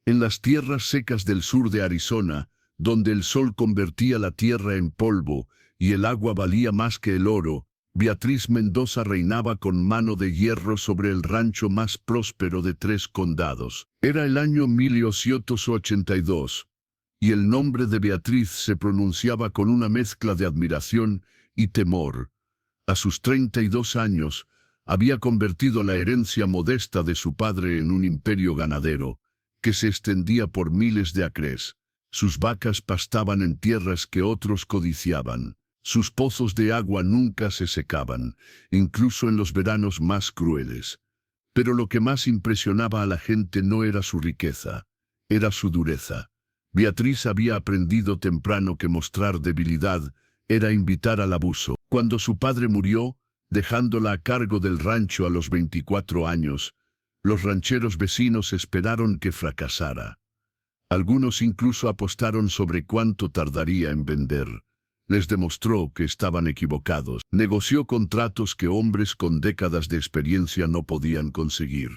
En las tierras secas del sur de Arizona, donde el sol convertía la tierra en polvo y el agua valía más que el oro, Beatriz Mendoza reinaba con mano de hierro sobre el rancho más próspero de 3 condados. Era el año 1882, y el nombre de Beatriz se pronunciaba con una mezcla de admiración y temor. A sus 32 años, había convertido la herencia modesta de su padre en un imperio ganadero, que se extendía por miles de acres. Sus vacas pastaban en tierras que otros codiciaban. Sus pozos de agua nunca se secaban, incluso en los veranos más crueles. Pero lo que más impresionaba a la gente no era su riqueza, era su dureza. Beatriz había aprendido temprano que mostrar debilidad era invitar al abuso. Cuando su padre murió, dejándola a cargo del rancho a los 24 años, los rancheros vecinos esperaron que fracasara. Algunos incluso apostaron sobre cuánto tardaría en vender. Les demostró que estaban equivocados. Negoció contratos que hombres con décadas de experiencia no podían conseguir.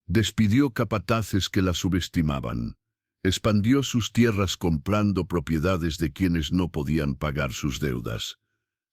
Despidió capataces que la subestimaban. Expandió sus tierras comprando propiedades de quienes no podían pagar sus deudas.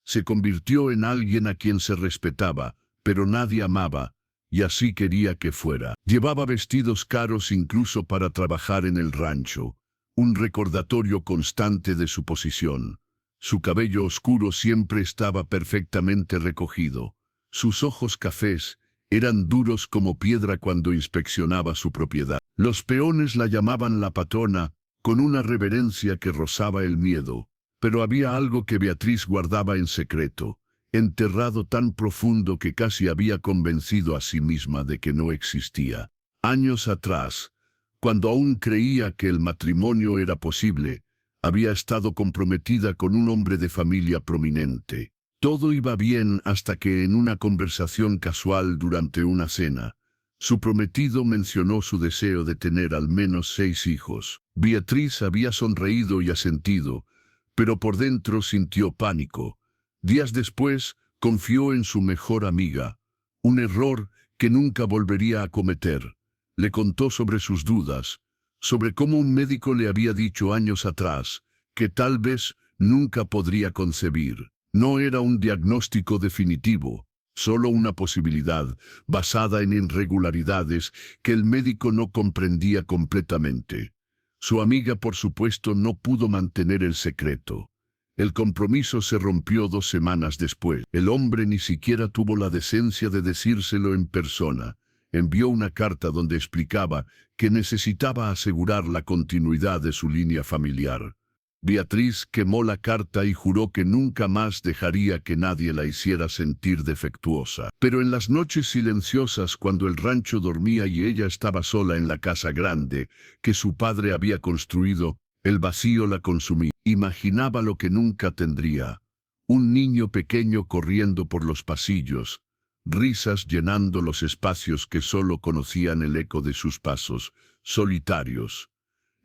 Se convirtió en alguien a quien se respetaba, pero nadie amaba, y así quería que fuera. Llevaba vestidos caros incluso para trabajar en el rancho, un recordatorio constante de su posición. Su cabello oscuro siempre estaba perfectamente recogido. Sus ojos cafés eran duros como piedra cuando inspeccionaba su propiedad. Los peones la llamaban la patrona, con una reverencia que rozaba el miedo. Pero había algo que Beatriz guardaba en secreto, enterrado tan profundo que casi había convencido a sí misma de que no existía. Años atrás, cuando aún creía que el matrimonio era posible, había estado comprometida con un hombre de familia prominente. Todo iba bien hasta que en una conversación casual durante una cena, su prometido mencionó su deseo de tener al menos 6 hijos. Beatriz había sonreído y asentido, pero por dentro sintió pánico. Días después, confió en su mejor amiga, un error que nunca volvería a cometer. Le contó sobre sus dudas, sobre cómo un médico le había dicho años atrás que tal vez nunca podría concebir. No era un diagnóstico definitivo, solo una posibilidad basada en irregularidades que el médico no comprendía completamente. Su amiga, por supuesto, no pudo mantener el secreto. El compromiso se rompió 2 semanas después. El hombre ni siquiera tuvo la decencia de decírselo en persona. Envió una carta donde explicaba que necesitaba asegurar la continuidad de su línea familiar. Beatriz quemó la carta y juró que nunca más dejaría que nadie la hiciera sentir defectuosa. Pero en las noches silenciosas, cuando el rancho dormía y ella estaba sola en la casa grande que su padre había construido, el vacío la consumía. Imaginaba lo que nunca tendría. Un niño pequeño corriendo por los pasillos, risas llenando los espacios que solo conocían el eco de sus pasos, solitarios.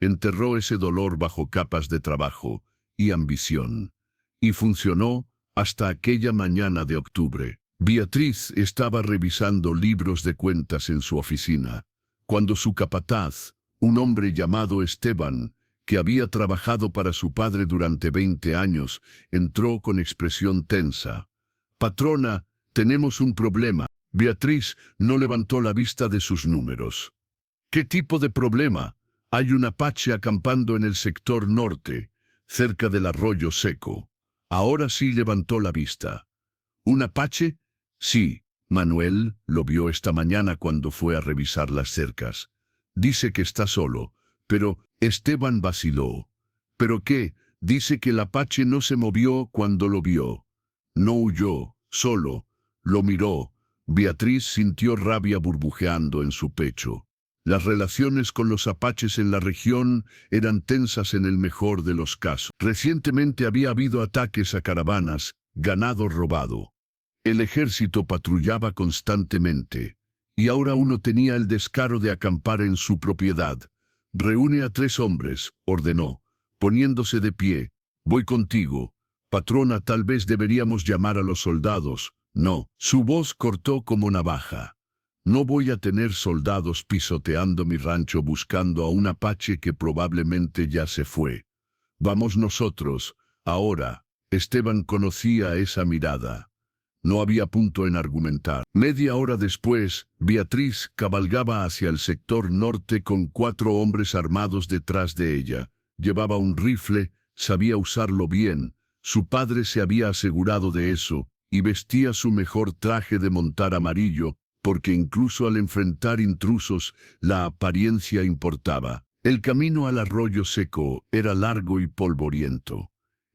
Enterró ese dolor bajo capas de trabajo y ambición. Y funcionó hasta aquella mañana de octubre. Beatriz estaba revisando libros de cuentas en su oficina, cuando su capataz, un hombre llamado Esteban, que había trabajado para su padre durante 20 años, entró con expresión tensa. «Patrona, tenemos un problema». Beatriz no levantó la vista de sus números. «¿Qué tipo de problema?» «Hay un apache acampando en el sector norte, cerca del arroyo seco». Ahora sí levantó la vista. «¿Un apache?» «Sí, Manuel lo vio esta mañana cuando fue a revisar las cercas. Dice que está solo, pero…» Esteban vaciló. «¿Pero qué? Dice que el apache no se movió cuando lo vio. No huyó, solo lo miró». Beatriz sintió rabia burbujeando en su pecho. Las relaciones con los apaches en la región eran tensas en el mejor de los casos. Recientemente había habido ataques a caravanas, ganado robado. El ejército patrullaba constantemente, y ahora uno tenía el descaro de acampar en su propiedad. «Reúne a 3 hombres», ordenó, poniéndose de pie. «Voy contigo. Patrona, tal vez deberíamos llamar a los soldados». «No». Su voz cortó como navaja. No voy a tener soldados pisoteando mi rancho buscando a un apache que probablemente ya se fue. Vamos nosotros, ahora. Esteban conocía esa mirada. No había punto en argumentar. Media hora después, Beatriz cabalgaba hacia el sector norte con 4 hombres armados detrás de ella. Llevaba un rifle, sabía usarlo bien. Su padre se había asegurado de eso, y vestía su mejor traje de montar amarillo, porque incluso al enfrentar intrusos, la apariencia importaba. El camino al arroyo seco era largo y polvoriento.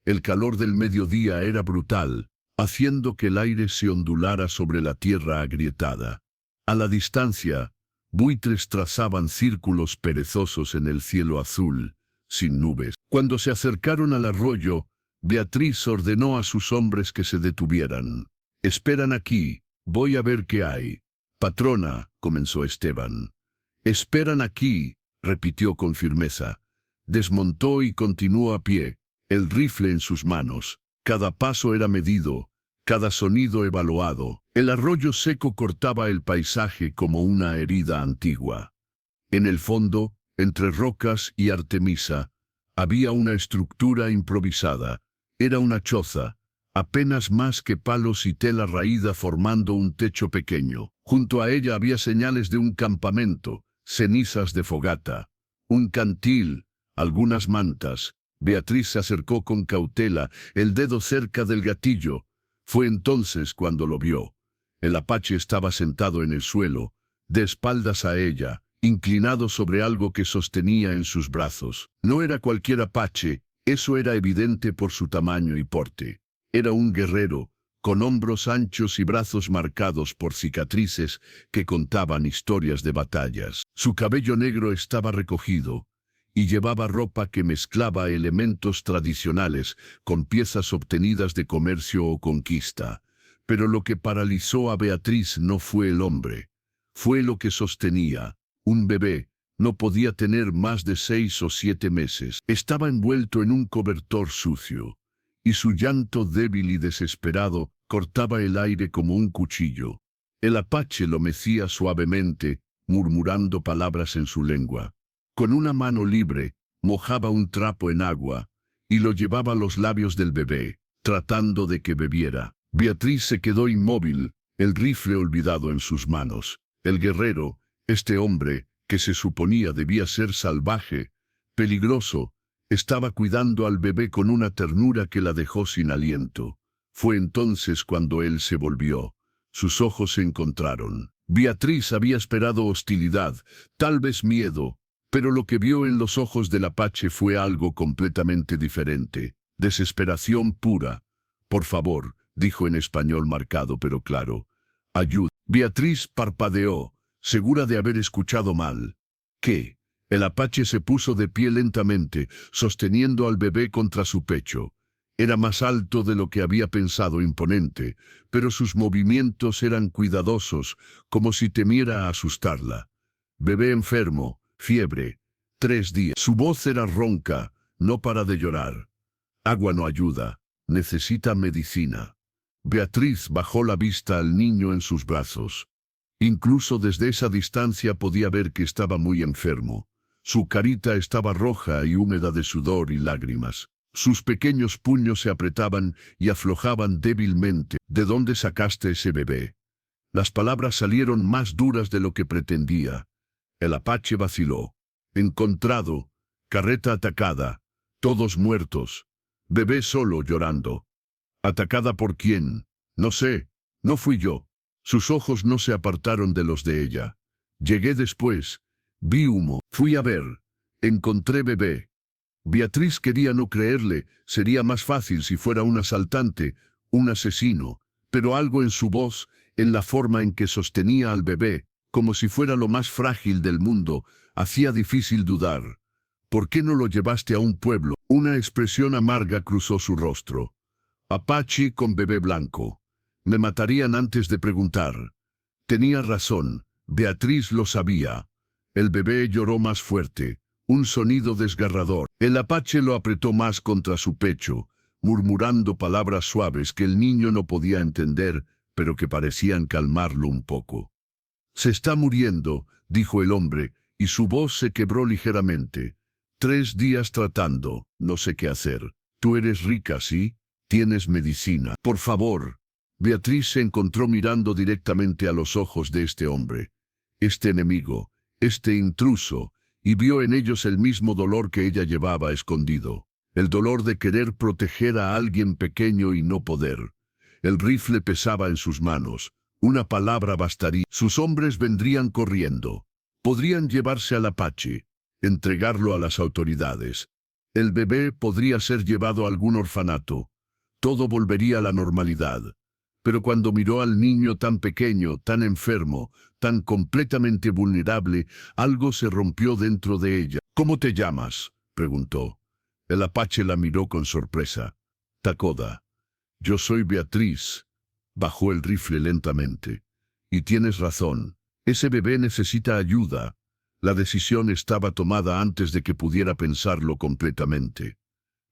El calor del mediodía era brutal, haciendo que el aire se ondulara sobre la tierra agrietada. A la distancia, buitres trazaban círculos perezosos en el cielo azul, sin nubes. Cuando se acercaron al arroyo, Beatriz ordenó a sus hombres que se detuvieran. «Esperan aquí, voy a ver qué hay». «Patrona», comenzó Esteban. «Esperan aquí», repitió con firmeza. Desmontó y continuó a pie, el rifle en sus manos. Cada paso era medido, cada sonido evaluado. El arroyo seco cortaba el paisaje como una herida antigua. En el fondo, entre rocas y artemisa, había una estructura improvisada. Era una choza, apenas más que palos y tela raída formando un techo pequeño. Junto a ella había señales de un campamento, cenizas de fogata, un cantil, algunas mantas. Beatriz se acercó con cautela, el dedo cerca del gatillo. Fue entonces cuando lo vio. El apache estaba sentado en el suelo, de espaldas a ella, inclinado sobre algo que sostenía en sus brazos. No era cualquier apache, eso era evidente por su tamaño y porte. Era un guerrero, con hombros anchos y brazos marcados por cicatrices que contaban historias de batallas. Su cabello negro estaba recogido, y llevaba ropa que mezclaba elementos tradicionales con piezas obtenidas de comercio o conquista. Pero lo que paralizó a Beatriz no fue el hombre, fue lo que sostenía. Un bebé, no podía tener más de 6 o 7 meses. Estaba envuelto en un cobertor sucio, y su llanto débil y desesperado cortaba el aire como un cuchillo. El apache lo mecía suavemente, murmurando palabras en su lengua. Con una mano libre, mojaba un trapo en agua, y lo llevaba a los labios del bebé, tratando de que bebiera. Beatriz se quedó inmóvil, el rifle olvidado en sus manos. El guerrero, este hombre, que se suponía debía ser salvaje, peligroso, estaba cuidando al bebé con una ternura que la dejó sin aliento. Fue entonces cuando él se volvió. Sus ojos se encontraron. Beatriz había esperado hostilidad, tal vez miedo, pero lo que vio en los ojos del apache fue algo completamente diferente. Desesperación pura. «Por favor», dijo en español marcado pero claro. «Ayuda». Beatriz parpadeó, segura de haber escuchado mal. «¿Qué?». El apache se puso de pie lentamente, sosteniendo al bebé contra su pecho. Era más alto de lo que había pensado, imponente, pero sus movimientos eran cuidadosos, como si temiera asustarla. «Bebé enfermo, fiebre, 3 días». Su voz era ronca, no para de llorar. «Agua no ayuda, necesita medicina». Beatriz bajó la vista al niño en sus brazos. Incluso desde esa distancia podía ver que estaba muy enfermo. Su carita estaba roja y húmeda de sudor y lágrimas. Sus pequeños puños se apretaban y aflojaban débilmente. «¿De dónde sacaste ese bebé?». Las palabras salieron más duras de lo que pretendía. El apache vaciló. «Encontrado, carreta atacada, todos muertos, bebé solo llorando». «¿Atacada por quién?». «No sé, no fui yo». Sus ojos no se apartaron de los de ella. «Llegué después, vi humo, fui a ver, encontré bebé». Beatriz quería no creerle, sería más fácil si fuera un asaltante, un asesino, pero algo en su voz, en la forma en que sostenía al bebé, como si fuera lo más frágil del mundo, hacía difícil dudar. «¿Por qué no lo llevaste a un pueblo?». Una expresión amarga cruzó su rostro. «Apache con bebé blanco. Me matarían antes de preguntar». Tenía razón, Beatriz lo sabía. El bebé lloró más fuerte, un sonido desgarrador. El apache lo apretó más contra su pecho, murmurando palabras suaves que el niño no podía entender, pero que parecían calmarlo un poco. Se está muriendo, dijo el hombre, y su voz se quebró ligeramente. 3 días tratando, no sé qué hacer. Tú eres rica, ¿sí? Tienes medicina. Por favor. Beatriz se encontró mirando directamente a los ojos de este hombre, este enemigo, este intruso, y vio en ellos el mismo dolor que ella llevaba escondido. El dolor de querer proteger a alguien pequeño y no poder. El rifle pesaba en sus manos. Una palabra bastaría. Sus hombres vendrían corriendo. Podrían llevarse al Apache, entregarlo a las autoridades. El bebé podría ser llevado a algún orfanato. Todo volvería a la normalidad. Pero cuando miró al niño tan pequeño, tan enfermo, tan completamente vulnerable, algo se rompió dentro de ella. ¿Cómo te llamas?, preguntó. El Apache la miró con sorpresa. Takoda. Yo soy Beatriz. Bajó el rifle lentamente. Y tienes razón. Ese bebé necesita ayuda. La decisión estaba tomada antes de que pudiera pensarlo completamente.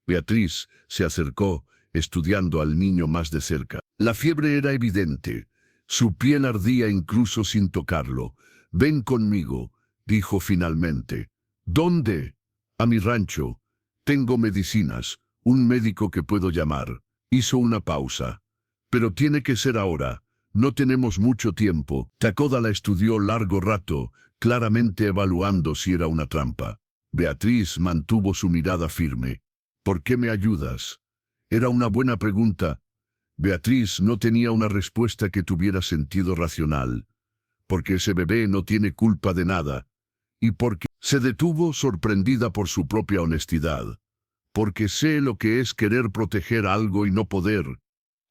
Beatriz se acercó, estudiando al niño más de cerca. La fiebre era evidente. Su piel ardía incluso sin tocarlo. Ven conmigo, dijo finalmente. ¿Dónde? A mi rancho. Tengo medicinas, un médico que puedo llamar. Hizo una pausa. Pero tiene que ser ahora. No tenemos mucho tiempo. Takoda la estudió largo rato, claramente evaluando si era una trampa. Beatriz mantuvo su mirada firme. ¿Por qué me ayudas? Era una buena pregunta. Beatriz no tenía una respuesta que tuviera sentido racional. Porque ese bebé no tiene culpa de nada. Y porque se detuvo sorprendida por su propia honestidad. Porque sé lo que es querer proteger algo y no poder.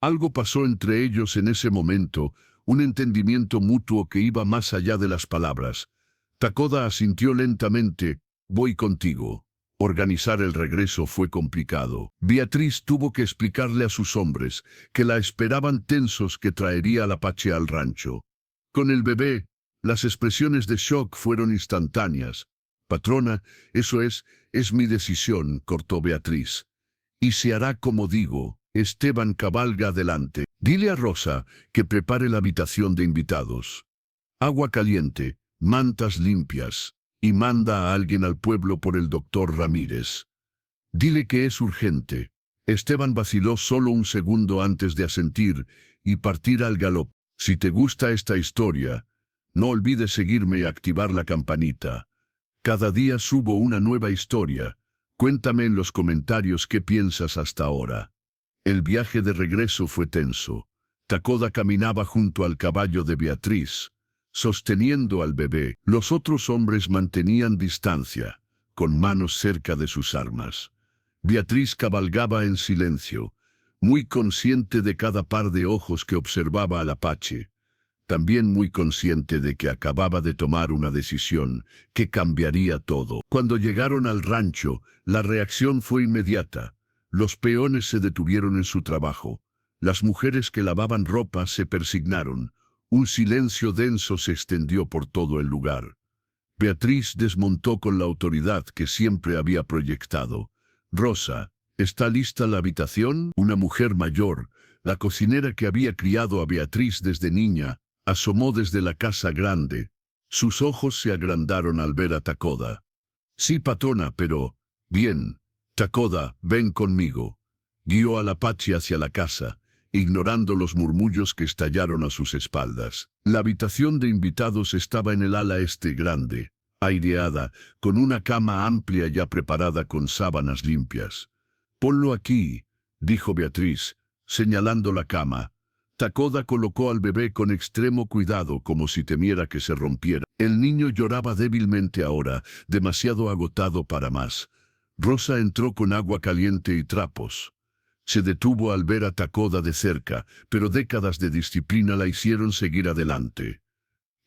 Algo pasó entre ellos en ese momento, un entendimiento mutuo que iba más allá de las palabras. Takoda asintió lentamente. Voy contigo. Organizar el regreso fue complicado. Beatriz tuvo que explicarle a sus hombres que la esperaban tensos que traería al Apache al rancho. Con el bebé, las expresiones de shock fueron instantáneas. Patrona, eso es mi decisión, cortó Beatriz. Y se hará como digo. Esteban cabalga adelante. Dile a Rosa que prepare la habitación de invitados. Agua caliente, mantas limpias. Y manda a alguien al pueblo por el doctor Ramírez. Dile que es urgente. Esteban vaciló solo un segundo antes de asentir y partir al galope. Si te gusta esta historia, no olvides seguirme y activar la campanita. Cada día subo una nueva historia. Cuéntame en los comentarios qué piensas hasta ahora. El viaje de regreso fue tenso. Takoda caminaba junto al caballo de Beatriz, sosteniendo al bebé. Los otros hombres mantenían distancia, con manos cerca de sus armas. Beatriz cabalgaba en silencio, muy consciente de cada par de ojos que observaba al Apache. También muy consciente de que acababa de tomar una decisión que cambiaría todo. Cuando llegaron al rancho, la reacción fue inmediata. Los peones se detuvieron en su trabajo. Las mujeres que lavaban ropa se persignaron. Un silencio denso se extendió por todo el lugar. Beatriz desmontó con la autoridad que siempre había proyectado. Rosa, ¿está lista la habitación? Una mujer mayor, la cocinera que había criado a Beatriz desde niña, asomó desde la casa grande. Sus ojos se agrandaron al ver a Takoda. Sí, patrona, pero... Bien. Takoda, ven conmigo. Guió al Apache hacia la casa, ignorando los murmullos que estallaron a sus espaldas. La habitación de invitados estaba en el ala este grande, aireada, con una cama amplia ya preparada con sábanas limpias. Ponlo aquí, dijo Beatriz, señalando la cama. Takoda colocó al bebé con extremo cuidado como si temiera que se rompiera. El niño lloraba débilmente ahora, demasiado agotado para más. Rosa entró con agua caliente y trapos. Se detuvo al ver a Takoda de cerca, pero décadas de disciplina la hicieron seguir adelante.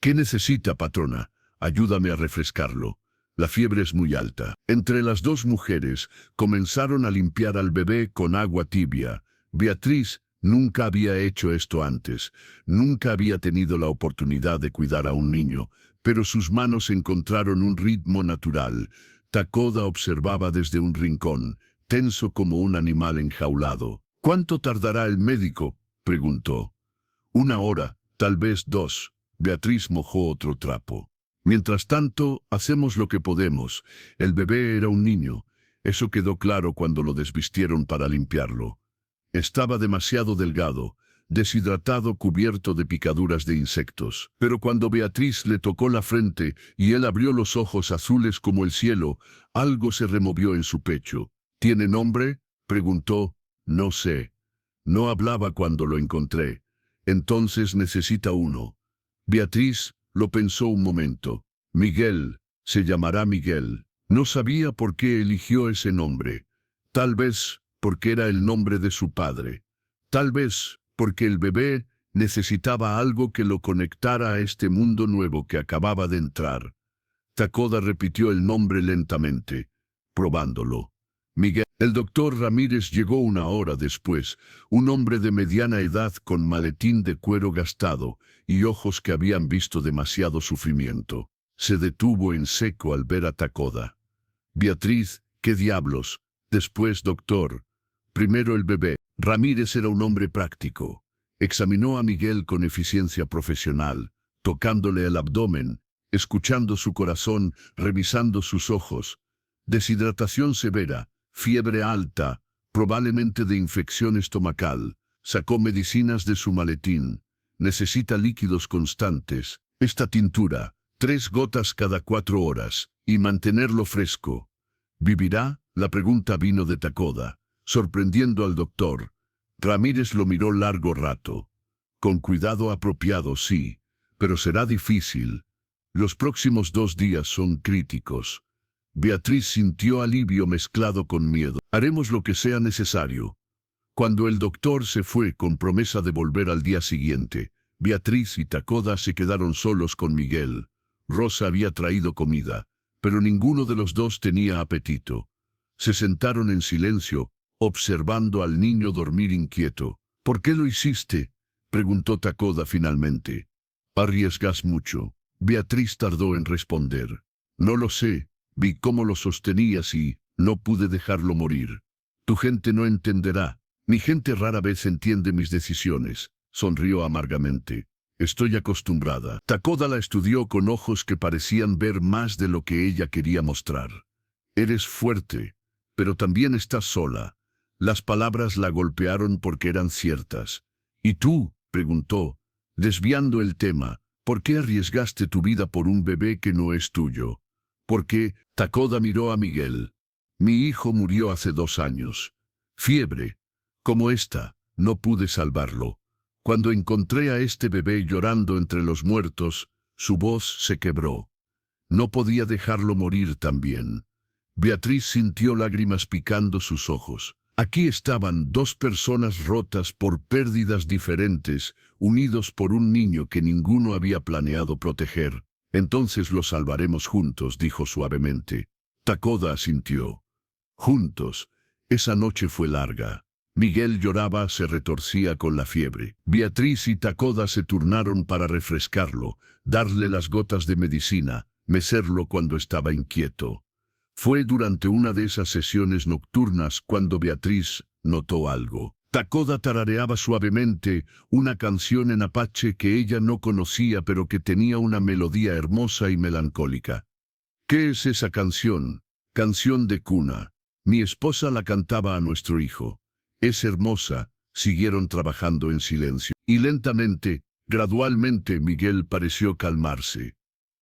¿Qué necesita, patrona? Ayúdame a refrescarlo. La fiebre es muy alta. Entre las dos mujeres comenzaron a limpiar al bebé con agua tibia. Beatriz nunca había hecho esto antes. Nunca había tenido la oportunidad de cuidar a un niño, pero sus manos encontraron un ritmo natural. Takoda observaba desde un rincón, tenso como un animal enjaulado. ¿Cuánto tardará el médico?, preguntó. 1 hora, tal vez 2, Beatriz mojó otro trapo. Mientras tanto, hacemos lo que podemos. El bebé era un niño. Eso quedó claro cuando lo desvistieron para limpiarlo. Estaba demasiado delgado, deshidratado, cubierto de picaduras de insectos. Pero cuando Beatriz le tocó la frente y él abrió los ojos azules como el cielo, algo se removió en su pecho. ¿Tiene nombre?, preguntó. No sé. No hablaba cuando lo encontré. Entonces necesita uno. Beatriz lo pensó un momento. Miguel, se llamará Miguel. No sabía por qué eligió ese nombre. Tal vez porque era el nombre de su padre. Tal vez porque el bebé necesitaba algo que lo conectara a este mundo nuevo que acababa de entrar. Takoda repitió el nombre lentamente, probándolo. Miguel. El doctor Ramírez llegó una hora después, un hombre de mediana edad con maletín de cuero gastado y ojos que habían visto demasiado sufrimiento. Se detuvo en seco al ver a Takoda. Beatriz, ¿qué diablos? Después, doctor. Primero el bebé. Ramírez era un hombre práctico. Examinó a Miguel con eficiencia profesional, tocándole el abdomen, escuchando su corazón, revisando sus ojos. Deshidratación severa, fiebre alta, probablemente de infección estomacal. Sacó medicinas de su maletín. Necesita líquidos constantes. Esta tintura, 3 gotas cada 4 horas, y mantenerlo fresco. ¿Vivirá? La pregunta vino de Takoda, sorprendiendo al doctor. Ramírez lo miró largo rato. Con cuidado apropiado, sí, pero será difícil. Los próximos 2 días son críticos. Beatriz sintió alivio mezclado con miedo. Haremos lo que sea necesario. Cuando el doctor se fue con promesa de volver al día siguiente, Beatriz y Takoda se quedaron solos con Miguel. Rosa había traído comida, pero ninguno de los dos tenía apetito. Se sentaron en silencio, observando al niño dormir inquieto. ¿Por qué lo hiciste?, preguntó Takoda finalmente. Arriesgas mucho. Beatriz tardó en responder. No lo sé. Vi cómo lo sostenías y no pude dejarlo morir. Tu gente no entenderá. Mi gente rara vez entiende mis decisiones. Sonrió amargamente. Estoy acostumbrada. Takoda la estudió con ojos que parecían ver más de lo que ella quería mostrar. Eres fuerte, pero también estás sola. Las palabras la golpearon porque eran ciertas. ¿Y tú?, preguntó, desviando el tema. ¿Por qué arriesgaste tu vida por un bebé que no es tuyo? ¿Por qué? Takoda miró a Miguel. Mi hijo murió hace 2 años. Fiebre. Como esta, no pude salvarlo. Cuando encontré a este bebé llorando entre los muertos, su voz se quebró. No podía dejarlo morir también. Beatriz sintió lágrimas picando sus ojos. Aquí estaban 2 personas rotas por pérdidas diferentes, unidos por un niño que ninguno había planeado proteger. Entonces lo salvaremos juntos, dijo suavemente. Takoda asintió. Juntos. Esa noche fue larga. Miguel lloraba, se retorcía con la fiebre. Beatriz y Takoda se turnaron para refrescarlo, darle las gotas de medicina, mecerlo cuando estaba inquieto. Fue durante una de esas sesiones nocturnas cuando Beatriz notó algo. Takoda tarareaba suavemente una canción en apache que ella no conocía pero que tenía una melodía hermosa y melancólica. ¿Qué es esa canción? Canción de cuna. Mi esposa la cantaba a nuestro hijo. Es hermosa. Siguieron trabajando en silencio. Y lentamente, gradualmente, Miguel pareció calmarse.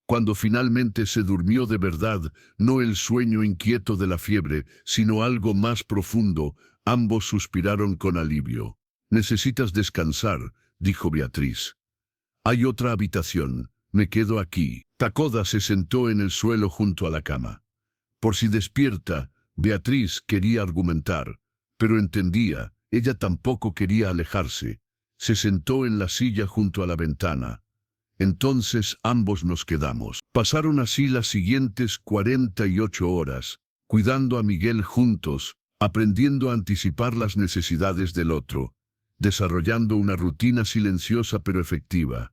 Cuando finalmente se durmió de verdad, no el sueño inquieto de la fiebre, sino algo más profundo, ambos suspiraron con alivio. Necesitas descansar, dijo Beatriz. Hay otra habitación. Me quedo aquí. Takoda se sentó en el suelo junto a la cama. Por si despierta, Beatriz quería argumentar, pero entendía, ella tampoco quería alejarse. Se sentó en la silla junto a la ventana. Entonces ambos nos quedamos. Pasaron así las siguientes 48 horas, cuidando a Miguel juntos, aprendiendo a anticipar las necesidades del otro, desarrollando una rutina silenciosa pero efectiva.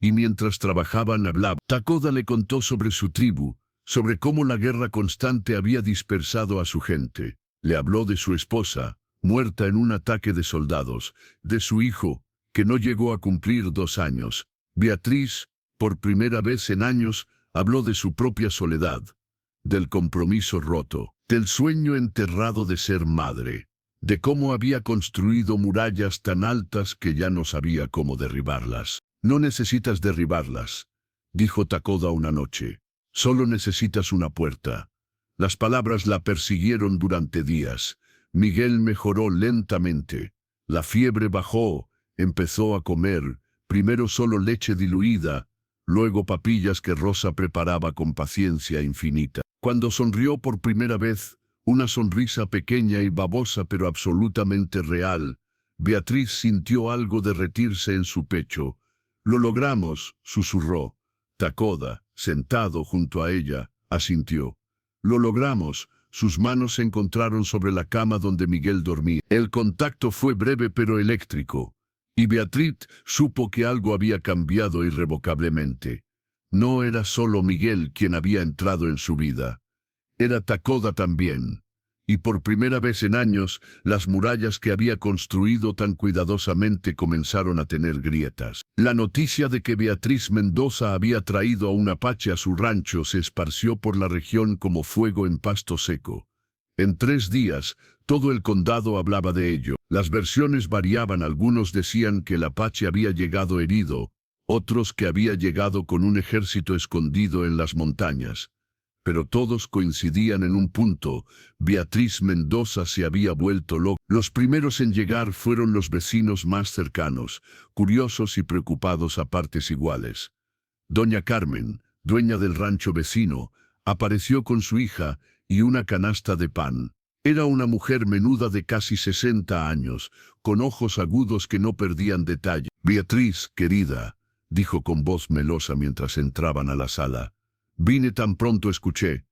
Y mientras trabajaban hablaba. Takoda le contó sobre su tribu, sobre cómo la guerra constante había dispersado a su gente. Le habló de su esposa, muerta en un ataque de soldados, de su hijo, que no llegó a cumplir 2 años. Beatriz Por primera vez en años, habló de su propia soledad, del compromiso roto, del sueño enterrado de ser madre, de cómo había construido murallas tan altas que ya no sabía cómo derribarlas. No necesitas derribarlas, dijo Takoda una noche. Solo necesitas una puerta. Las palabras la persiguieron durante días. Miguel mejoró lentamente. La fiebre bajó, empezó a comer, primero solo leche diluida, luego papillas que Rosa preparaba con paciencia infinita. Cuando sonrió por primera vez, una sonrisa pequeña y babosa pero absolutamente real, Beatriz sintió algo derretirse en su pecho. «Lo logramos», susurró. Takoda, sentado junto a ella, asintió. «Lo logramos». Sus manos se encontraron sobre la cama donde Miguel dormía. El contacto fue breve pero eléctrico, y Beatriz supo que algo había cambiado irrevocablemente. No era solo Miguel quien había entrado en su vida. Era Takoda también. Y por primera vez en años, las murallas que había construido tan cuidadosamente comenzaron a tener grietas. La noticia de que Beatriz Mendoza había traído a un apache a su rancho se esparció por la región como fuego en pasto seco. En 3 días, todo el condado hablaba de ello. Las versiones variaban. Algunos decían que el apache había llegado herido, otros que había llegado con un ejército escondido en las montañas. Pero todos coincidían en un punto: Beatriz Mendoza se había vuelto loca. Los primeros en llegar fueron los vecinos más cercanos, curiosos y preocupados a partes iguales. Doña Carmen, dueña del rancho vecino, apareció con su hija y una canasta de pan. Era una mujer menuda de casi 60 años, con ojos agudos que no perdían detalle. «Beatriz, querida», dijo con voz melosa mientras entraban a la sala. «Vine tan pronto escuché.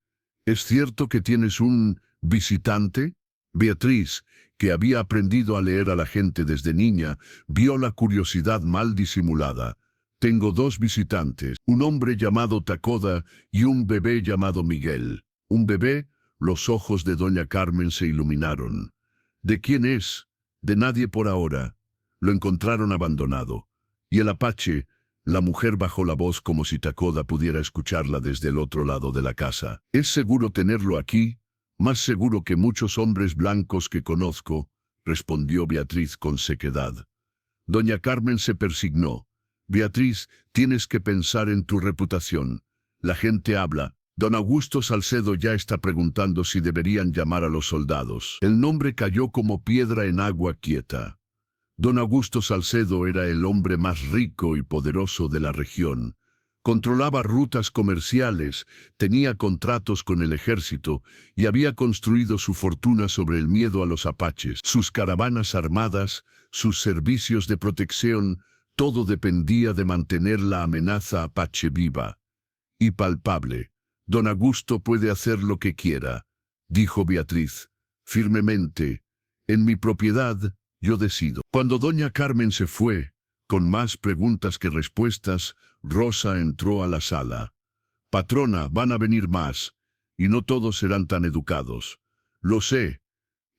¿Es cierto que tienes un visitante?» Beatriz, que había aprendido a leer a la gente desde niña, vio la curiosidad mal disimulada. «Tengo 2 visitantes, un hombre llamado Takoda y un bebé llamado Miguel». «¿Un bebé?». Los ojos de doña Carmen se iluminaron. «¿De quién es?». «De nadie por ahora. Lo encontraron abandonado». «¿Y el apache?». La mujer bajó la voz como si Takoda pudiera escucharla desde el otro lado de la casa. «Es seguro tenerlo aquí, más seguro que muchos hombres blancos que conozco», respondió Beatriz con sequedad. Doña Carmen se persignó. «Beatriz, tienes que pensar en tu reputación. La gente habla. Don Augusto Salcedo ya está preguntando si deberían llamar a los soldados». El nombre cayó como piedra en agua quieta. Don Augusto Salcedo era el hombre más rico y poderoso de la región. Controlaba rutas comerciales, tenía contratos con el ejército y había construido su fortuna sobre el miedo a los apaches. Sus caravanas armadas, sus servicios de protección, todo dependía de mantener la amenaza apache viva y palpable. «Don Augusto puede hacer lo que quiera», dijo Beatriz, firmemente. «En mi propiedad, yo decido». Cuando doña Carmen se fue, con más preguntas que respuestas, Rosa entró a la sala. «Patrona, van a venir más, y no todos serán tan educados». «Lo sé.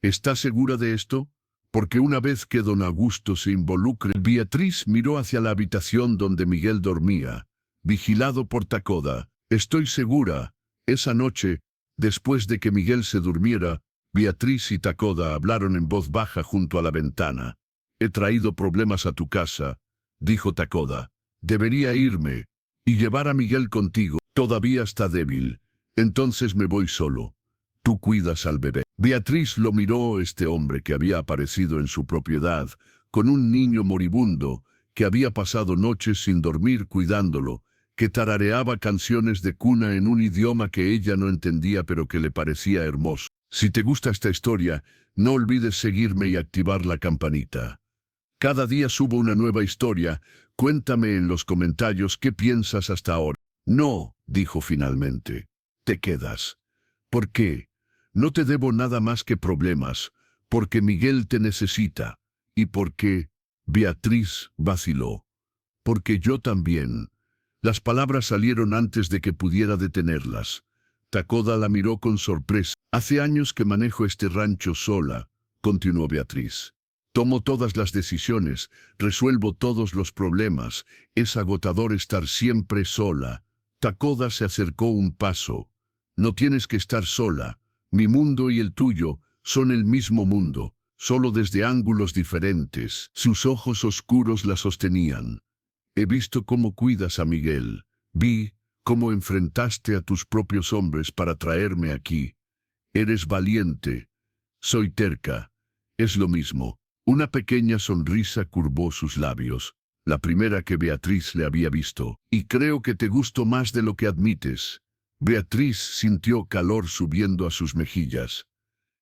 ¿Está segura de esto? Porque una vez que don Augusto se involucre...». Beatriz miró hacia la habitación donde Miguel dormía, vigilado por Takoda. «Estoy segura». Esa noche, después de que Miguel se durmiera, Beatriz y Takoda hablaron en voz baja junto a la ventana. «He traído problemas a tu casa», dijo Takoda. «Debería irme y llevar a Miguel contigo. Todavía está débil. Entonces me voy solo. Tú cuidas al bebé». Beatriz lo miró. Este hombre que había aparecido en su propiedad, con un niño moribundo, que había pasado noches sin dormir cuidándolo, que tarareaba canciones de cuna en un idioma que ella no entendía pero que le parecía hermoso. Si te gusta esta historia, no olvides seguirme y activar la campanita. Cada día subo una nueva historia. Cuéntame en los comentarios qué piensas hasta ahora. «No», dijo finalmente. «Te quedas». «¿Por qué?». «No te debo nada más que problemas, porque Miguel te necesita». «¿Y por qué?». Beatriz vaciló. «Porque yo también». Las palabras salieron antes de que pudiera detenerlas. Takoda la miró con sorpresa. «Hace años que manejo este rancho sola», continuó Beatriz. Tomo todas las decisiones, resuelvo todos los problemas. Es agotador estar siempre sola. Takoda se acercó un paso. No tienes que estar sola. Mi mundo y el tuyo son el mismo mundo, solo desde ángulos diferentes. Sus ojos oscuros la sostenían. He visto cómo cuidas a Miguel. Vi cómo enfrentaste a tus propios hombres para traerme aquí. Eres valiente. Soy terca. Es lo mismo. Una pequeña sonrisa curvó sus labios, la primera que Beatriz le había visto. Y creo que te gusto más de lo que admites. Beatriz sintió calor subiendo a sus mejillas.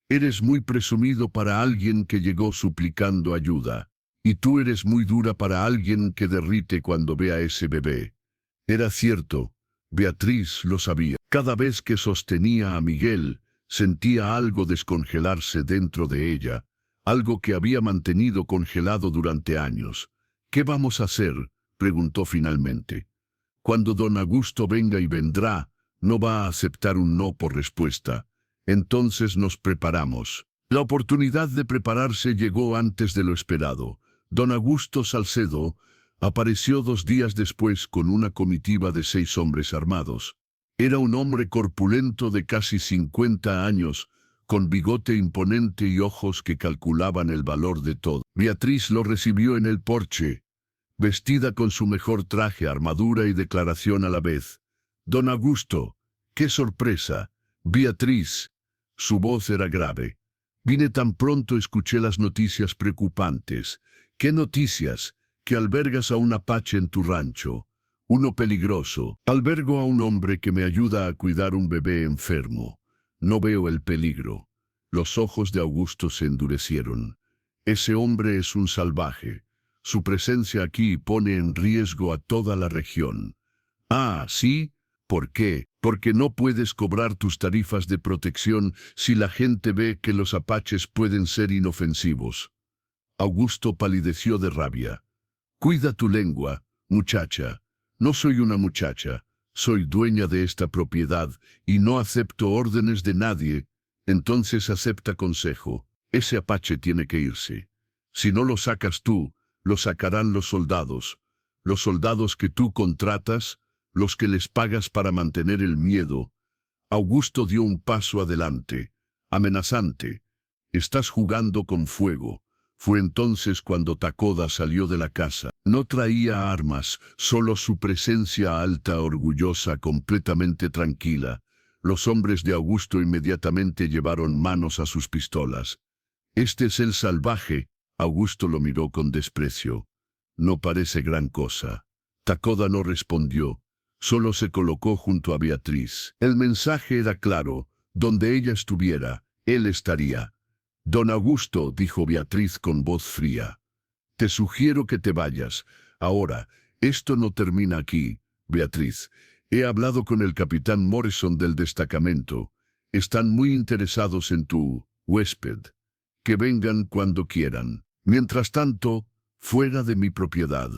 Eres muy presumido para alguien que llegó suplicando ayuda. Y tú eres muy dura para alguien que derrite cuando ve a ese bebé. Era cierto. Beatriz lo sabía. Cada vez que sostenía a Miguel, sentía algo descongelarse dentro de ella, algo que había mantenido congelado durante años. ¿Qué vamos a hacer?, preguntó finalmente. Cuando don Augusto venga, y vendrá, no va a aceptar un no por respuesta. Entonces nos preparamos. La oportunidad de prepararse llegó antes de lo esperado. Don Augusto Salcedo apareció 2 días después con una comitiva de 6 hombres armados. Era un hombre corpulento de casi 50 años, con bigote imponente y ojos que calculaban el valor de todo. Beatriz lo recibió en el porche, vestida con su mejor traje, armadura y declaración a la vez. Don Augusto, ¡qué sorpresa! Beatriz. Su voz era grave. Vine tan pronto, escuché las noticias preocupantes. ¿Qué noticias? Que albergas a un apache en tu rancho. Uno peligroso. Albergo a un hombre que me ayuda a cuidar un bebé enfermo. No veo el peligro. Los ojos de Augusto se endurecieron. Ese hombre es un salvaje. Su presencia aquí pone en riesgo a toda la región. Ah, ¿sí? ¿Por qué? Porque no puedes cobrar tus tarifas de protección si la gente ve que los apaches pueden ser inofensivos. Augusto palideció de rabia. Cuida tu lengua, muchacha. No soy una muchacha. Soy dueña de esta propiedad y no acepto órdenes de nadie. Entonces acepta consejo. Ese apache tiene que irse. Si no lo sacas tú, lo sacarán los soldados. Los soldados que tú contratas, los que les pagas para mantener el miedo. Augusto dio un paso adelante, amenazante. Estás jugando con fuego. Fue entonces cuando Takoda salió de la casa. No traía armas, solo su presencia alta, orgullosa, completamente tranquila. Los hombres de Augusto inmediatamente llevaron manos a sus pistolas. «Este es el salvaje», Augusto lo miró con desprecio. «No parece gran cosa». Takoda no respondió, solo se colocó junto a Beatriz. El mensaje era claro: donde ella estuviera, él estaría. «Don Augusto», dijo Beatriz con voz fría, «te sugiero que te vayas. Ahora, esto no termina aquí, Beatriz. He hablado con el capitán Morrison del destacamento. Están muy interesados en tu huésped. Que vengan cuando quieran. Mientras tanto, fuera de mi propiedad».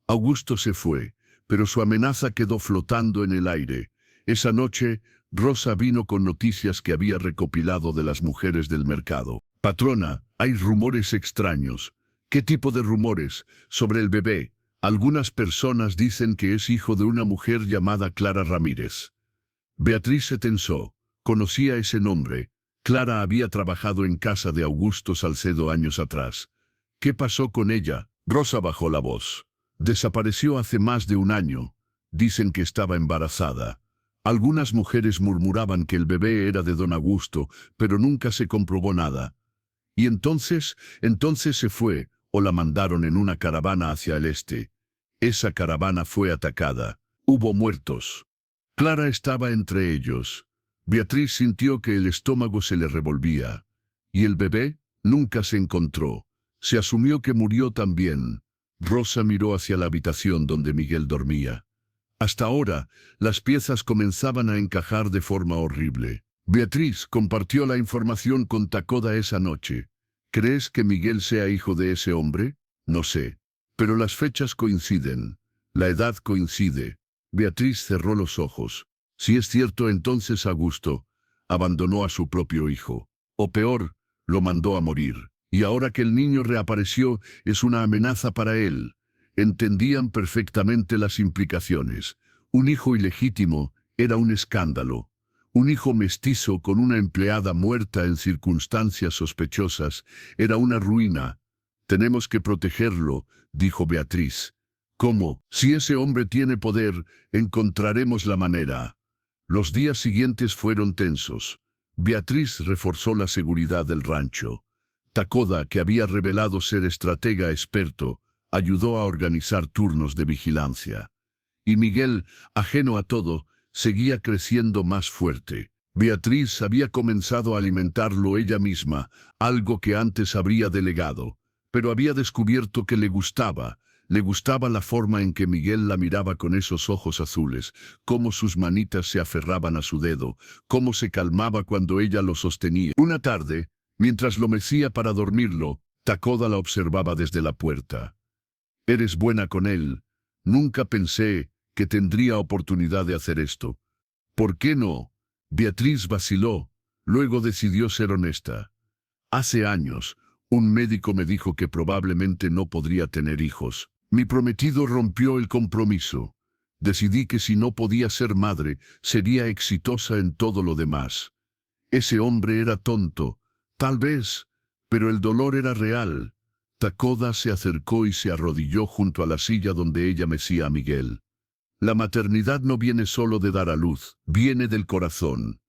Augusto se fue, pero su amenaza quedó flotando en el aire. Esa noche, Rosa vino con noticias que había recopilado de las mujeres del mercado. «Patrona, hay rumores extraños». «¿Qué tipo de rumores?» «Sobre el bebé. Algunas personas dicen que es hijo de una mujer llamada Clara Ramírez». Beatriz se tensó. Conocía ese nombre. Clara había trabajado en casa de Augusto Salcedo años atrás. «¿Qué pasó con ella?» Rosa bajó la voz. «Desapareció hace más de 1 año. Dicen que estaba embarazada. Algunas mujeres murmuraban que el bebé era de don Augusto, pero nunca se comprobó nada. Y entonces se fue, o la mandaron en una caravana hacia el este. Esa caravana fue atacada. Hubo muertos. Clara estaba entre ellos». Beatriz sintió que el estómago se le revolvía. «¿Y el bebé?» «Nunca se encontró. Se asumió que murió también». Rosa miró hacia la habitación donde Miguel dormía. Hasta ahora, las piezas comenzaban a encajar de forma horrible. Beatriz compartió la información con Takoda esa noche. «¿Crees que Miguel sea hijo de ese hombre?» «No sé. Pero las fechas coinciden. La edad coincide». Beatriz cerró los ojos. Si es cierto, entonces Augusto abandonó a su propio hijo. O peor, lo mandó a morir. Y ahora que el niño reapareció, es una amenaza para él. Entendían perfectamente las implicaciones. Un hijo ilegítimo era un escándalo. Un hijo mestizo con una empleada muerta en circunstancias sospechosas era una ruina. Tenemos que protegerlo, dijo Beatriz. ¿Cómo? Si ese hombre tiene poder, encontraremos la manera. Los días siguientes fueron tensos. Beatriz reforzó la seguridad del rancho. Takoda, que había revelado ser estratega experto, ayudó a organizar turnos de vigilancia. Y Miguel, ajeno a todo, seguía creciendo más fuerte. Beatriz había comenzado a alimentarlo ella misma, algo que antes habría delegado, pero había descubierto que le gustaba la forma en que Miguel la miraba con esos ojos azules, cómo sus manitas se aferraban a su dedo, cómo se calmaba cuando ella lo sostenía. Una tarde, mientras lo mecía para dormirlo, Takoda la observaba desde la puerta. «Eres buena con él. Nunca pensé que tendría oportunidad de hacer esto». «¿Por qué no?» Beatriz vaciló, luego decidió ser honesta. «Hace años, un médico me dijo que probablemente no podría tener hijos. Mi prometido rompió el compromiso. Decidí que si no podía ser madre, sería exitosa en todo lo demás. Ese hombre era tonto, tal vez, pero el dolor era real». Takoda se acercó y se arrodilló junto a la silla donde ella mecía a Miguel. «La maternidad no viene solo de dar a luz, viene del corazón.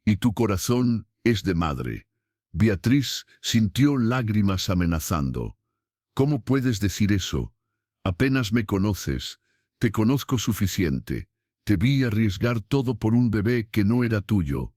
Y tu corazón es de madre». Beatriz sintió lágrimas amenazando. «¿Cómo puedes decir eso? Apenas me conoces. Te conozco suficiente. Te vi arriesgar todo por un bebé que no era tuyo.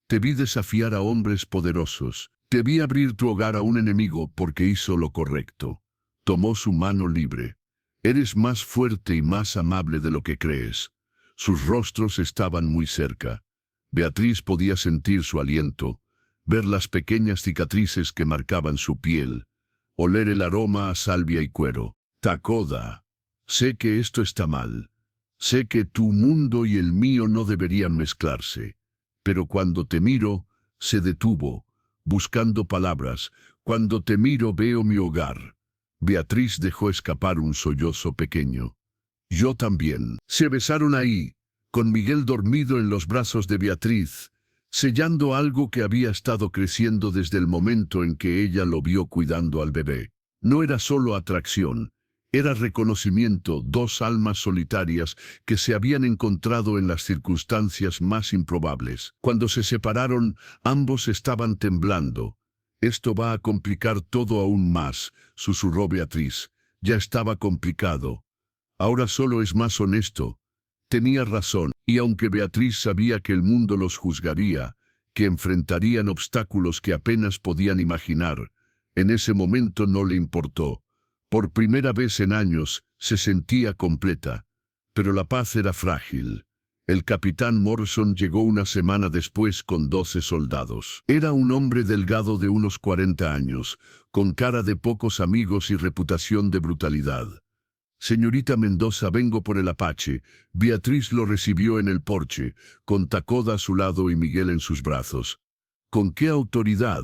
Te vi desafiar a hombres poderosos. Te vi abrir tu hogar a un enemigo porque hizo lo correcto. Tomó su mano libre. Eres más fuerte y más amable de lo que crees». Sus rostros estaban muy cerca. Beatriz podía sentir su aliento, ver las pequeñas cicatrices que marcaban su piel, oler el aroma a salvia y cuero. «Takoda, sé que esto está mal. Sé que tu mundo y el mío no deberían mezclarse. Pero cuando te miro», se detuvo, buscando palabras. «Cuando te miro veo mi hogar». Beatriz dejó escapar un sollozo pequeño. «Yo también». Se besaron ahí, con Miguel dormido en los brazos de Beatriz, sellando algo que había estado creciendo desde el momento en que ella lo vio cuidando al bebé. No era solo atracción, era reconocimiento, dos almas solitarias que se habían encontrado en las circunstancias más improbables. Cuando se separaron, ambos estaban temblando. «Esto va a complicar todo aún más», susurró Beatriz. «Ya estaba complicado. Ahora solo es más honesto». Tenía razón, y aunque Beatriz sabía que el mundo los juzgaría, que enfrentarían obstáculos que apenas podían imaginar, en ese momento no le importó. Por primera vez en años se sentía completa, pero la paz era frágil. El capitán Morrison llegó una semana después con 12 soldados. Era un hombre delgado de unos 40 años, con cara de pocos amigos y reputación de brutalidad. «Señorita Mendoza, vengo por el Apache». Beatriz lo recibió en el porche, con Takoda a su lado y Miguel en sus brazos. «¿Con qué autoridad?»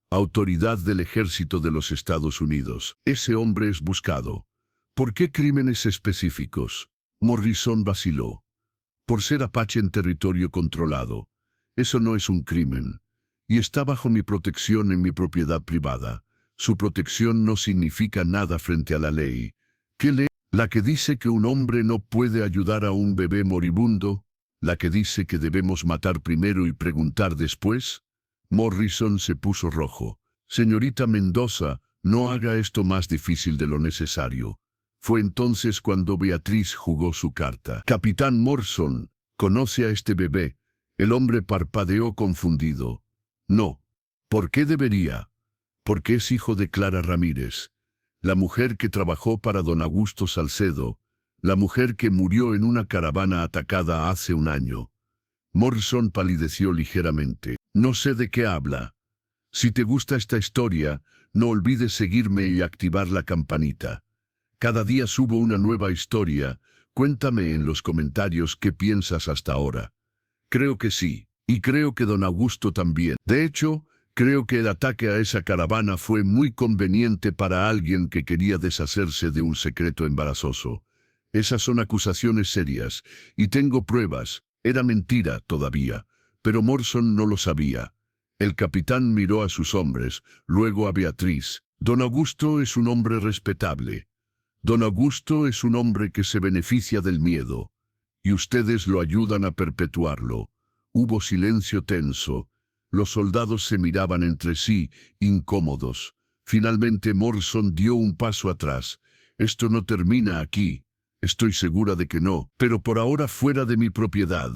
«Autoridad del ejército de los Estados Unidos. Ese hombre es buscado». «¿Por qué crímenes específicos?» Morrison vaciló. «Por ser Apache en territorio controlado. Eso no es un crimen. Y está bajo mi protección en mi propiedad privada. Su protección no significa nada frente a la ley». «¿Qué ley? La que dice que un hombre no puede ayudar a un bebé moribundo, la que dice que debemos matar primero y preguntar después». Morrison se puso rojo. «Señorita Mendoza, no haga esto más difícil de lo necesario». Fue entonces cuando Beatriz jugó su carta. «Capitán Morrison, ¿conoce a este bebé?» El hombre parpadeó confundido. «No». «¿Por qué debería?» «Porque es hijo de Clara Ramírez, la mujer que trabajó para don Augusto Salcedo, la mujer que murió en una caravana atacada hace un año». Morrison palideció ligeramente. «No sé de qué habla. Si te gusta esta historia, no olvides seguirme y activar la campanita. Cada día subo una nueva historia. Cuéntame en los comentarios qué piensas hasta ahora». «Creo que sí, y creo que don Augusto también. De hecho, Creo que el ataque a esa caravana fue muy conveniente para alguien que quería deshacerse de un secreto embarazoso. Esas son acusaciones serias, y tengo pruebas. Era mentira todavía, pero Morson no lo sabía. El capitán miró a sus hombres, luego a Beatriz. Don Augusto es un hombre respetable. Don Augusto es un hombre que se beneficia del miedo, y ustedes lo ayudan a perpetuarlo. Hubo silencio tenso. Los soldados se miraban entre sí, incómodos. Finalmente Morson dio un paso atrás. Esto no termina aquí. Estoy segura de que no, pero por ahora fuera de mi propiedad.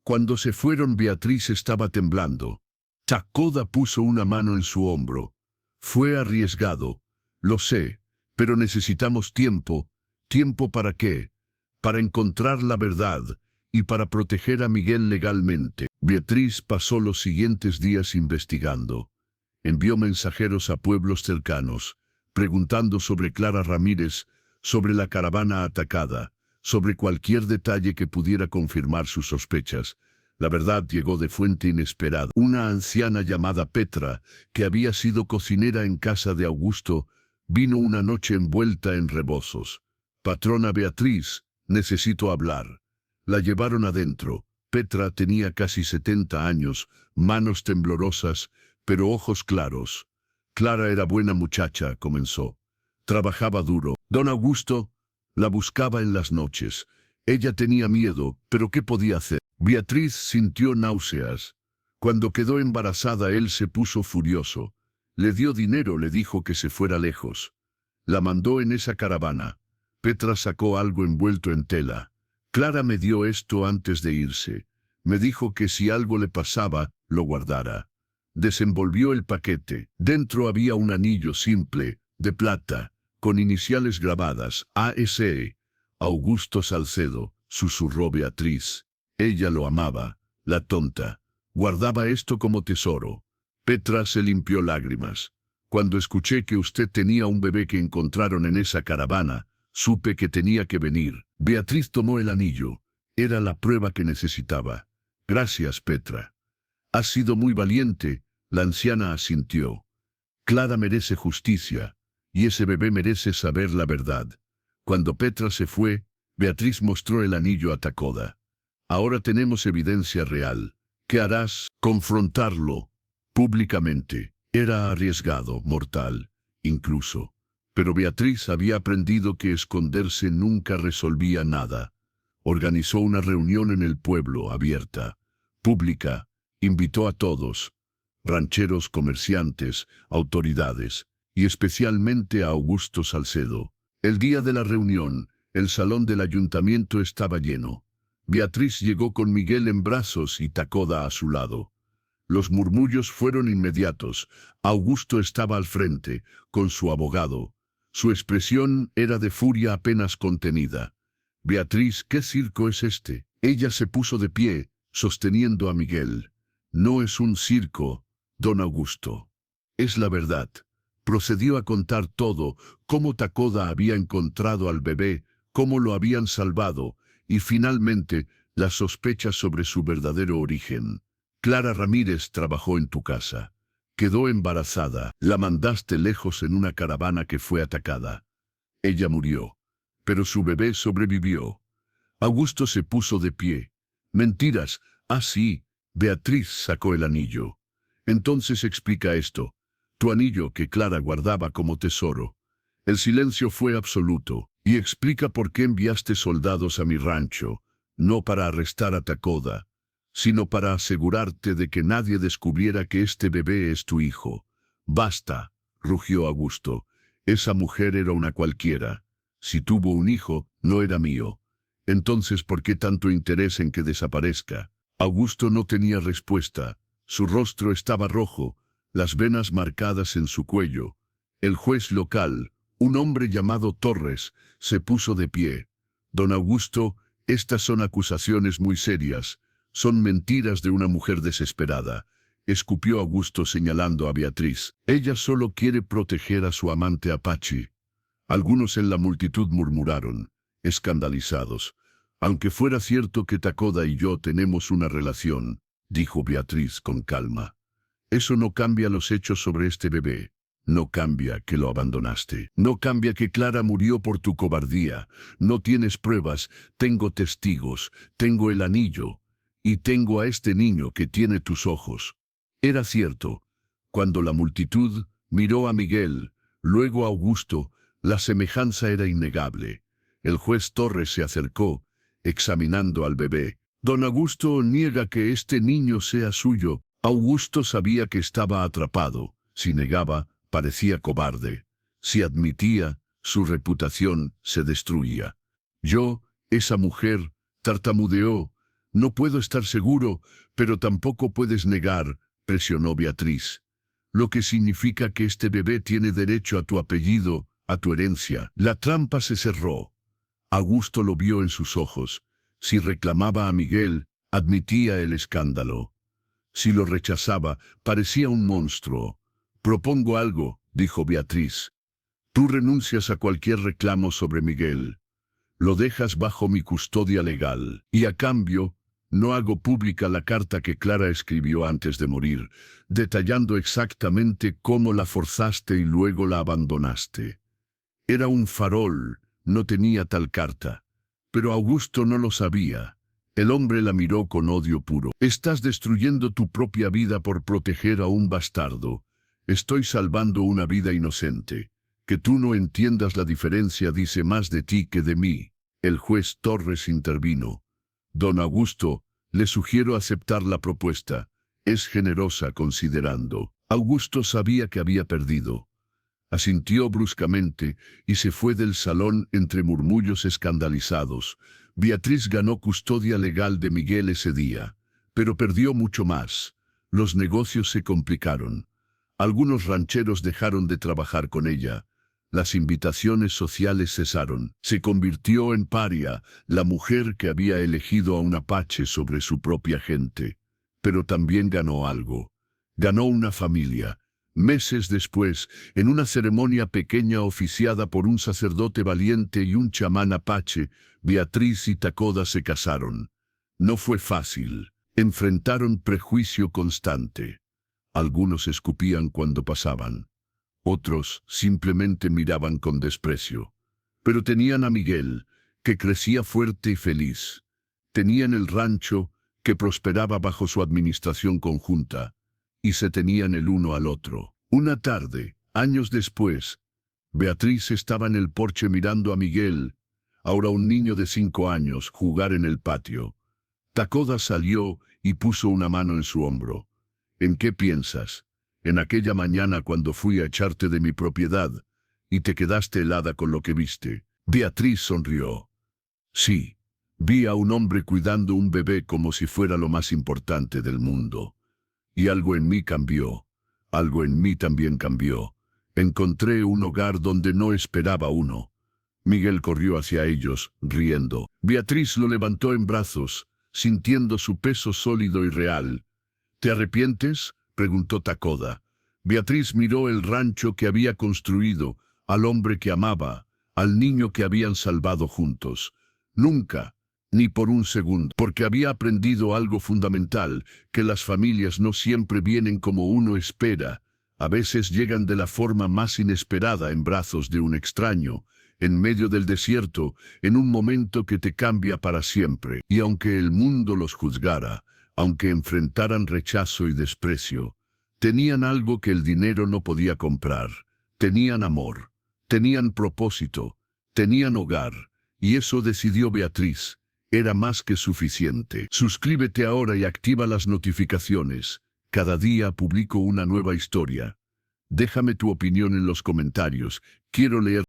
Cuando se fueron, Beatriz estaba temblando. Takoda puso una mano en su hombro. Fue arriesgado, lo sé, pero necesitamos tiempo. ¿Tiempo para qué? Para encontrar la verdad y para proteger a Miguel legalmente. Beatriz pasó los siguientes días investigando. Envió mensajeros a pueblos cercanos, preguntando sobre Clara Ramírez, sobre la caravana atacada, sobre cualquier detalle que pudiera confirmar sus sospechas. La verdad llegó de fuente inesperada. Una anciana llamada Petra, que había sido cocinera en casa de Augusto, vino una noche envuelta en rebozos. Patrona Beatriz, necesito hablar. La llevaron adentro. Petra tenía casi 70 años, manos temblorosas, pero ojos claros. Clara era buena muchacha, comenzó. Trabajaba duro. Don Augusto la buscaba en las noches. Ella tenía miedo, pero ¿qué podía hacer? Beatriz sintió náuseas. Cuando quedó embarazada, él se puso furioso. Le dio dinero, le dijo que se fuera lejos. La mandó en esa caravana. Petra sacó algo envuelto en tela. Clara me dio esto antes de irse. Me dijo que si algo le pasaba, lo guardara. Desenvolvió el paquete. Dentro había un anillo simple, de plata, con iniciales grabadas, A.S.E. Augusto Salcedo, susurró Beatriz. Ella lo amaba, la tonta. Guardaba esto como tesoro. Petra se limpió lágrimas. Cuando escuché que usted tenía un bebé que encontraron en esa caravana, supe que tenía que venir. Beatriz tomó el anillo. Era la prueba que necesitaba. Gracias, Petra. Has sido muy valiente, la anciana asintió. Clara merece justicia, y ese bebé merece saber la verdad. Cuando Petra se fue, Beatriz mostró el anillo a Takoda. Ahora tenemos evidencia real. ¿Qué harás? Confrontarlo. Públicamente. Era arriesgado, mortal, incluso. Pero Beatriz había aprendido que esconderse nunca resolvía nada. Organizó una reunión en el pueblo, abierta, pública, invitó a todos, rancheros, comerciantes, autoridades, y especialmente a Augusto Salcedo. El día de la reunión, el salón del ayuntamiento estaba lleno. Beatriz llegó con Miguel en brazos y Takoda a su lado. Los murmullos fueron inmediatos. Augusto estaba al frente, con su abogado. Su expresión era de furia apenas contenida. Beatriz, ¿qué circo es este? Ella se puso de pie, sosteniendo a Miguel. No es un circo, don Augusto. Es la verdad. Procedió a contar todo, cómo Takoda había encontrado al bebé, cómo lo habían salvado, y finalmente las sospechas sobre su verdadero origen. Clara Ramírez trabajó en tu casa. Quedó embarazada. La mandaste lejos en una caravana que fue atacada. Ella murió, pero su bebé sobrevivió. Augusto se puso de pie. Mentiras. Ah, sí. Beatriz sacó el anillo. Entonces explica esto. Tu anillo que Clara guardaba como tesoro. El silencio fue absoluto. Y explica por qué enviaste soldados a mi rancho, no para arrestar a Takoda, sino para asegurarte de que nadie descubriera que este bebé es tu hijo. Basta, rugió Augusto. Esa mujer era una cualquiera. Si tuvo un hijo, no era mío. Entonces, ¿por qué tanto interés en que desaparezca? Augusto no tenía respuesta. Su rostro estaba rojo, las venas marcadas en su cuello. El juez local, un hombre llamado Torres, se puso de pie. Don Augusto, estas son acusaciones muy serias. Son mentiras de una mujer desesperada. Escupió Augusto señalando a Beatriz. Ella solo quiere proteger a su amante Apache. Algunos en la multitud murmuraron, escandalizados. Aunque fuera cierto que Takoda y yo tenemos una relación, dijo Beatriz con calma. Eso no cambia los hechos sobre este bebé. No cambia que lo abandonaste. No cambia que Clara murió por tu cobardía. No tienes pruebas, tengo testigos, tengo el anillo. Y tengo a este niño que tiene tus ojos. Era cierto. Cuando la multitud miró a Miguel, luego a Augusto, la semejanza era innegable. El juez Torres se acercó, examinando al bebé. Don Augusto niega que este niño sea suyo. Augusto sabía que estaba atrapado. Si negaba, parecía cobarde. Si admitía, su reputación se destruía. Yo, esa mujer, tartamudeó. No puedo estar seguro, pero tampoco puedes negar, presionó Beatriz. Lo que significa que este bebé tiene derecho a tu apellido, a tu herencia. La trampa se cerró. Augusto lo vio en sus ojos. Si reclamaba a Miguel, admitía el escándalo. Si lo rechazaba, parecía un monstruo. Propongo algo, dijo Beatriz. Tú renuncias a cualquier reclamo sobre Miguel. Lo dejas bajo mi custodia legal. Y a cambio, no hago pública la carta que Clara escribió antes de morir, detallando exactamente cómo la forzaste y luego la abandonaste. Era un farol, no tenía tal carta. Pero Augusto no lo sabía. El hombre la miró con odio puro. Estás destruyendo tu propia vida por proteger a un bastardo. Estoy salvando una vida inocente. Que tú no entiendas la diferencia dice más de ti que de mí. El juez Torres intervino. Don Augusto, le sugiero aceptar la propuesta. Es generosa considerando. Augusto sabía que había perdido. Asintió bruscamente y se fue del salón entre murmullos escandalizados. Beatriz ganó custodia legal de Miguel ese día, pero perdió mucho más. Los negocios se complicaron. Algunos rancheros dejaron de trabajar con ella. Las invitaciones sociales cesaron. Se convirtió en paria, la mujer que había elegido a un apache sobre su propia gente. Pero también ganó algo. Ganó una familia. Meses después, en una ceremonia pequeña oficiada por un sacerdote valiente y un chamán apache, Beatriz y Tacoda se casaron. No fue fácil. Enfrentaron prejuicio constante. Algunos escupían cuando pasaban. Otros simplemente miraban con desprecio. Pero tenían a Miguel, que crecía fuerte y feliz. Tenían el rancho, que prosperaba bajo su administración conjunta. Y se tenían el uno al otro. Una tarde, años después, Beatriz estaba en el porche mirando a Miguel, ahora un niño de 5 años, jugar en el patio. Tacoda salió y puso una mano en su hombro. ¿En qué piensas? En aquella mañana cuando fui a echarte de mi propiedad, y te quedaste helada con lo que viste. Beatriz sonrió. Sí, vi a un hombre cuidando un bebé como si fuera lo más importante del mundo. Y algo en mí cambió. Algo en mí también cambió. Encontré un hogar donde no esperaba uno. Miguel corrió hacia ellos, riendo. Beatriz lo levantó en brazos, sintiendo su peso sólido y real. ¿Te arrepientes?, preguntó Tacoda. Beatriz miró el rancho que había construido, al hombre que amaba, al niño que habían salvado juntos. Nunca, ni por un segundo, porque había aprendido algo fundamental, que las familias no siempre vienen como uno espera. A veces llegan de la forma más inesperada en brazos de un extraño, en medio del desierto, en un momento que te cambia para siempre. Y aunque el mundo los juzgara, aunque enfrentaran rechazo y desprecio, tenían algo que el dinero no podía comprar. Tenían amor, tenían propósito, tenían hogar, y eso decidió Beatriz. Era más que suficiente. Suscríbete ahora y activa las notificaciones. Cada día publico una nueva historia. Déjame tu opinión en los comentarios. Quiero leer